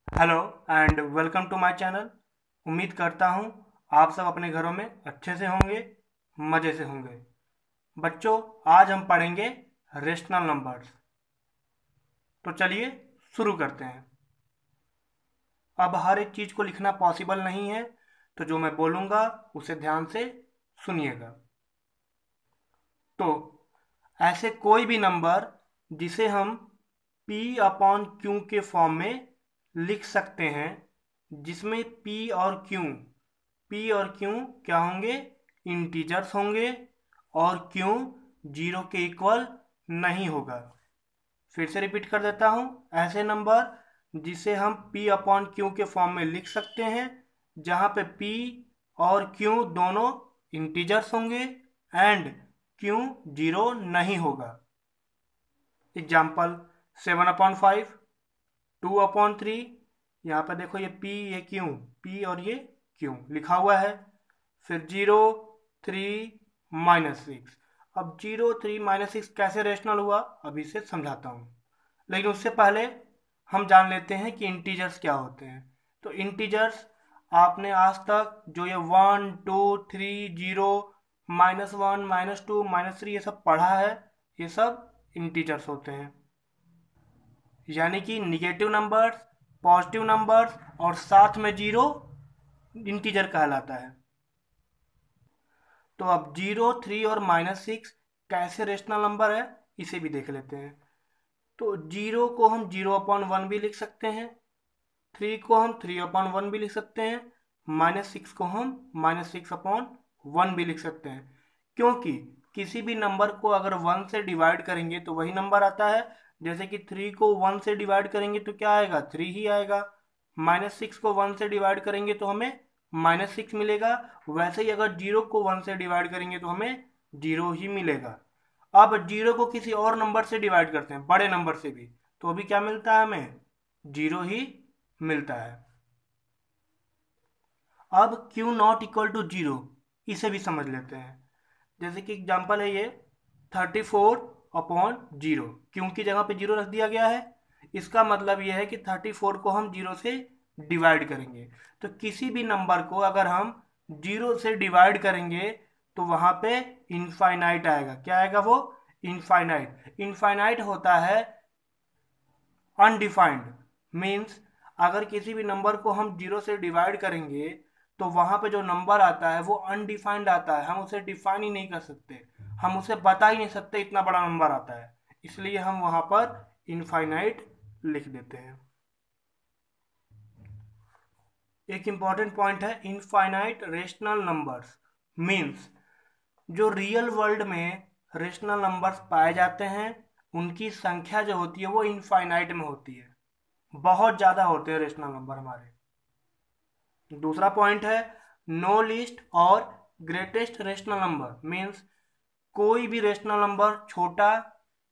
Hello and welcome to my channel. उम्मीद करता हूँ आप सब अपने घरों में अच्छे से होंगे, मज़े से होंगे। बच्चों, आज हम पढ़ेंगे रेशनल नंबर्स। तो चलिए शुरू करते हैं। अब हर एक चीज़ को लिखना पॉसिबल नहीं है, तो जो मैं बोलूँगा उसे ध्यान से सुनिएगा। तो ऐसे कोई भी नंबर जिसे हम P अपॉन Q के फॉर्म में लिख सकते हैं, जिसमें P और Q क्या होंगे? इंटीजर्स होंगे और Q जीरो के इक्वल नहीं होगा। फिर से रिपीट कर देता हूँ। ऐसे नंबर जिसे हम P अपॉन Q के फॉर्म में लिख सकते हैं, जहाँ पे P और Q दोनों इंटीजर्स होंगे एंड Q जीरो नहीं होगा। एग्जाम्पल 7/5, 2/3। यहाँ पे देखो, ये P ये Q, P और ये Q लिखा हुआ है। फिर 0, 3, -6। अब 0, 3, -6 कैसे रेशनल हुआ, अभी से समझाता हूँ। लेकिन उससे पहले हम जान लेते हैं कि इंटीजर्स क्या होते हैं। तो इंटीजर्स आपने आज तक जो ये 1, 2, 3, 0, -1, -2, -3 ये सब पढ़ा है, ये सब इंटीजर्स होते हैं। यानी कि निगेटिव नंबर्स, पॉजिटिव नंबर्स और साथ में जीरो इंटीजर कहलाता है। तो अब 0, 3 और -6 कैसे रेशनल नंबर है, इसे भी देख लेते हैं। तो 0 को हम 0/1 भी लिख सकते हैं, 3 को हम 3/1 भी लिख सकते हैं, -6 को हम -6/1 भी लिख सकते हैं। क्योंकि किसी भी नंबर को अगर 1 से डिवाइड करेंगे तो वही नंबर आता है। जैसे कि 3 को 1 से डिवाइड करेंगे तो क्या आएगा? 3 ही आएगा। -6 को 1 से डिवाइड करेंगे तो हमें -6 मिलेगा। वैसे ही अगर 0 को 1 से डिवाइड करेंगे तो हमें 0 ही मिलेगा। अब 0 को किसी और नंबर से डिवाइड करते हैं, बड़े नंबर से भी, तो अभी क्या मिलता है? हमें 0 ही मिलता है। अब Q नॉट इक्वल टू 0, इसे भी समझ लेते हैं। जैसे कि एग्जांपल है ये 34/0, क्यों की जगह पे 0 रख दिया गया है। इसका मतलब यह है कि 34 को हम 0 से डिवाइड करेंगे। तो किसी भी नंबर को अगर हम 0 से डिवाइड करेंगे तो वहाँ पे इनफाइनाइट आएगा। क्या आएगा वो? इनफाइनाइट। इनफाइनाइट होता है अनडिफाइंड। मीन्स अगर किसी भी नंबर को हम 0 से डिवाइड करेंगे तो वहाँ पे जो नंबर आता है वो अनडिफाइंड आता है। हम उसे डिफाइन ही नहीं कर सकते, हम उसे बता ही नहीं सकते इतना बड़ा नंबर आता है। इसलिए हम वहाँ पर इनफाइनाइट लिख देते हैं। एक इंपॉर्टेंट पॉइंट है, इनफाइनाइट रेशनल नंबर्स मीन्स जो रियल वर्ल्ड में रेशनल नंबर्स पाए जाते हैं, उनकी संख्या जो होती है वो इनफाइनाइट में होती है। बहुत ज़्यादा होते हैं रेशनल नंबर हमारे। दूसरा पॉइंट है, नो लिस्ट और ग्रेटेस्ट रेशनल नंबर मीन्स कोई भी रेशनल नंबर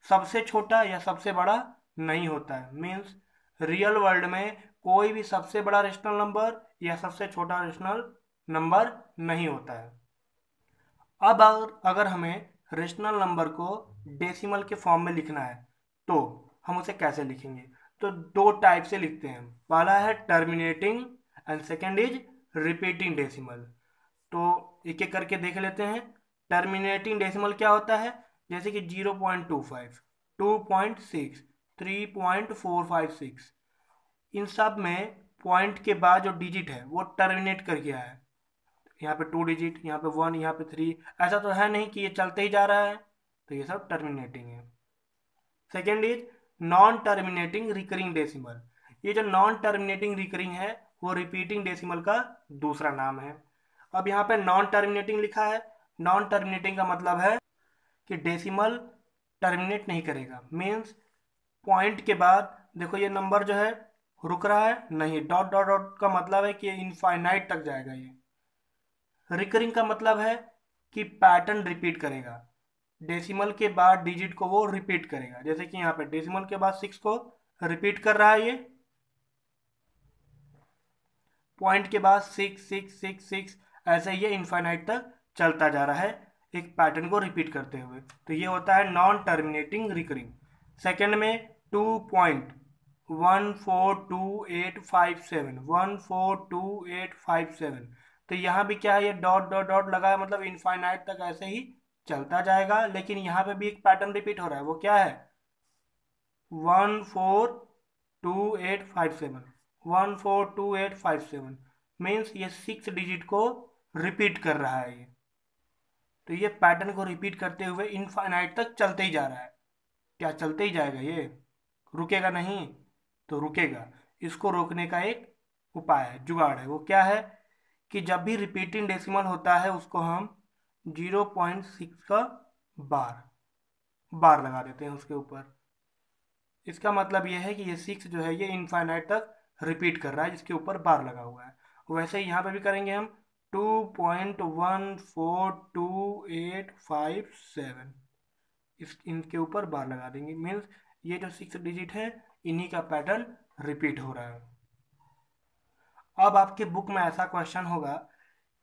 सबसे छोटा या सबसे बड़ा नहीं होता है। मीन्स रियल वर्ल्ड में कोई भी सबसे बड़ा रेशनल नंबर या सबसे छोटा रेशनल नंबर नहीं होता है। अब अगर हमें रेशनल नंबर को डेसिमल के फॉर्म में लिखना है तो हम उसे कैसे लिखेंगे? तो दो टाइप से लिखते हैं। पहला है terminating and second is repeating decimal. तो एक एक करके देख लेते हैं। टर्मिनेटिंग डेसिमल क्या होता है? जैसे कि 0.25, 2.6, 3.456, इन सब में पॉइंट के बाद जो डिजिट है वो टर्मिनेट कर गया है। यहाँ पे 2 डिजिट, यहाँ पे 1, यहाँ पे 3, ऐसा तो है नहीं कि ये चलते ही जा रहा है, तो ये सब टर्मिनेटिंग है। Second is non terminating recurring decimal. ये जो नॉन टर्मिनेटिंग रिकरिंग है वो रिपीटिंग डेसिमल का दूसरा नाम है। अब यहाँ पे नॉन टर्मिनेटिंग लिखा है। नॉन टर्मिनेटिंग का मतलब है कि डेसिमल टर्मिनेट नहीं करेगा। मीन्स पॉइंट के बाद देखो ये नंबर जो है रुक रहा है नहीं, डॉट डॉट डॉट का मतलब है कि इनफाइनाइट तक जाएगा। ये रिकरिंग का मतलब है कि पैटर्न रिपीट करेगा। डेसिमल के बाद डिजिट को वो रिपीट करेगा। जैसे कि यहाँ पे डेसिमल के बाद 6 को रिपीट कर रहा है, ये पॉइंट के बाद 6 6 6 6, ऐसे ये इनफाइनाइट तक चलता जा रहा है एक पैटर्न को रिपीट करते हुए। तो ये होता है नॉन टर्मिनेटिंग रिकरिंग। सेकेंड में 2 पॉइंट 142857, 142857। तो यहाँ भी क्या है, ये डॉट डॉट डॉट लगा है, मतलब इनफाइनाइट तक ऐसे ही चलता जाएगा। लेकिन यहाँ पे भी एक पैटर्न रिपीट हो रहा है, वो क्या है, 142857, 142857 मीन्स ये 6 डिजिट को रिपीट कर रहा है ये। तो ये पैटर्न को रिपीट करते हुए इनफाइनाइट तक चलते ही जा रहा है। क्या चलते ही जाएगा, ये रुकेगा नहीं? तो रुकेगा। इसको रोकने का एक उपाय है, जुगाड़ है। वो क्या है कि जब भी रिपीटिंग डेसिमल होता है उसको हम 0.6 का बार बार लगा देते हैं उसके ऊपर। इसका मतलब ये है कि ये 6 जो है ये इनफाइनाइट तक रिपीट कर रहा है, जिसके ऊपर बार लगा हुआ है। वैसे ही यहाँ पे भी करेंगे हम 2.142857, इस इनके ऊपर बार लगा देंगे। मीन्स ये जो 6 डिजिट है इन्हीं का पैटर्न रिपीट हो रहा है। अब आपके बुक में ऐसा क्वेश्चन होगा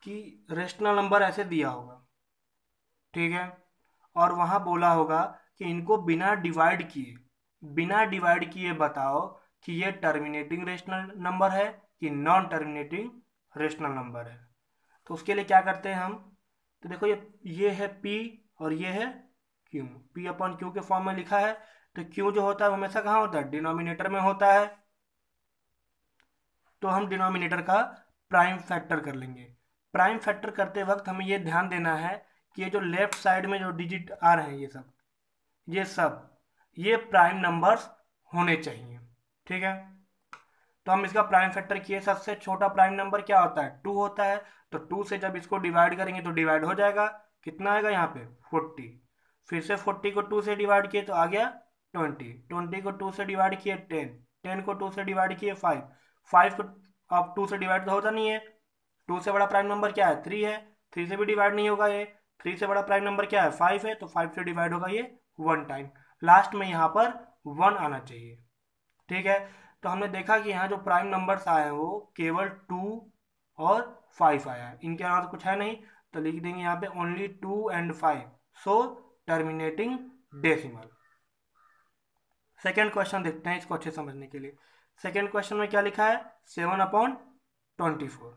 कि रेशनल नंबर ऐसे दिया होगा, ठीक है, और वहाँ बोला होगा कि इनको बिना डिवाइड किए बताओ कि ये टर्मिनेटिंग रेशनल नंबर है कि नॉन टर्मिनेटिंग रेशनल नंबर है। तो उसके लिए क्या करते हैं हम, तो देखो ये है P और ये है Q, P अपॉन Q के फॉर्म में लिखा है। तो Q जो होता है वो हमेशा कहाँ होता है, डिनोमिनेटर में होता है। तो हम डिनोमिनेटर का प्राइम फैक्टर कर लेंगे। प्राइम फैक्टर करते वक्त हमें ये ध्यान देना है कि ये जो लेफ्ट साइड में जो डिजिट आ रहे हैं ये प्राइम नंबर्स होने चाहिए, ठीक है। तो हम इसका प्राइम फैक्टर किए, सबसे छोटा प्राइम नंबर क्या होता है, 2 होता है। तो 2 से जब इसको डिवाइड करेंगे तो डिवाइड हो जाएगा, कितना आएगा यहाँ पे 40। फिर से 40 को 2 से डिवाइड किए तो आ गया 20, 20 को 2 से डिवाइड किए 10, 10 को 2 से डिवाइड किए 5, 5 को अब 2 से डिवाइड तो होता नहीं है। 2 से बड़ा प्राइम नंबर क्या है, 3 है, 3 से भी डिवाइड नहीं होगा ये। 3 से बड़ा प्राइम नंबर क्या है, 5 है, तो 5 से डिवाइड होगा ये 1 टाइम। लास्ट में यहाँ पर 1 आना चाहिए, ठीक है। तो हमने देखा कि यहाँ जो प्राइम नंबर्स आए हैं वो केवल 2 और 5 आया है, इनके अलावा तो कुछ है नहीं। तो लिख देंगे यहाँ पे only 2 and 5, so terminating decimal. Second question देखते हैं इसको अच्छे समझने के लिए। सेकेंड क्वेश्चन में क्या लिखा है, 7/24।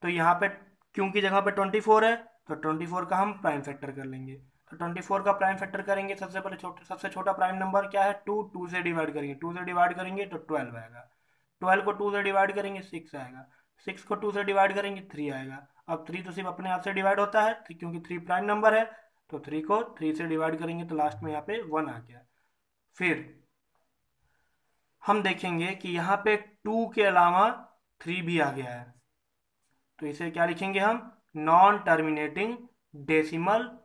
तो यहाँ पे क्यों की जगह पे 24 है, तो 24 का हम प्राइम फैक्टर कर लेंगे। तो 24 का प्राइम फैक्टर करेंगे, सबसे छोटा प्राइम नंबर क्या है, 2, 2 से डिवाइड करेंगे, 2 से डिवाइड करेंगे तो 12 आएगा। 12 को 2 से डिवाइड करेंगे 6 आएगा, 6 को 2 से डिवाइड करेंगे 3 आएगा। अब 3 तो सिर्फ अपने आप से डिवाइड होता है क्योंकि 3 प्राइम नंबर है। तो 3 को 3 से डिवाइड करेंगे तो लास्ट में यहाँ पे 1 आ गया। फिर हम देखेंगे कि यहाँ पे 2 के अलावा 3 भी आ गया है, तो इसे क्या लिखेंगे हम, नॉन टर्मिनेटिंग डेसिमल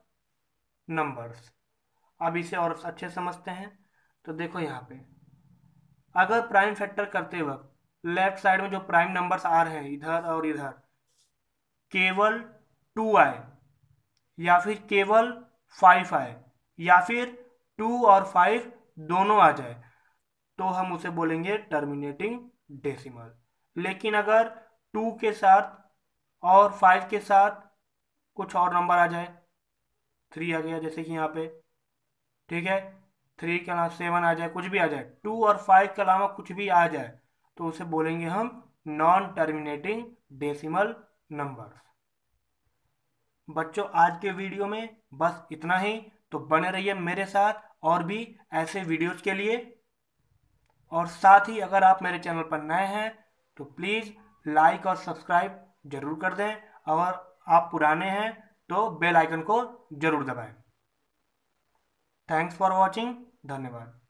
नंबर्स। अब इसे और अच्छे समझते हैं। तो देखो यहाँ पे अगर प्राइम फैक्टर करते वक्त लेफ्ट साइड में जो प्राइम नंबर्स आ रहे हैं इधर और इधर केवल 2 आए, या फिर केवल 5 आए, या फिर 2 और 5 दोनों आ जाए, तो हम उसे बोलेंगे टर्मिनेटिंग डेसिमल। लेकिन अगर 2 के साथ और 5 के साथ कुछ और नंबर आ जाए, 3 आ गया जैसे कि यहाँ पे, ठीक है, 3 के अलावा 7 आ जाए, कुछ भी आ जाए, 2 और 5 के अलावा कुछ भी आ जाए, तो उसे बोलेंगे हम नॉन टर्मिनेटिंग डेसिमल नंबर्स। बच्चों आज के वीडियो में बस इतना ही। तो बने रहिए मेरे साथ और भी ऐसे वीडियोज के लिए। और साथ ही अगर आप मेरे चैनल पर नए हैं तो प्लीज़ लाइक और सब्सक्राइब जरूर कर दें, और आप पुराने हैं तो बेल आइकन को जरूर दबाएं। थैंक्स फॉर वॉचिंग, धन्यवाद।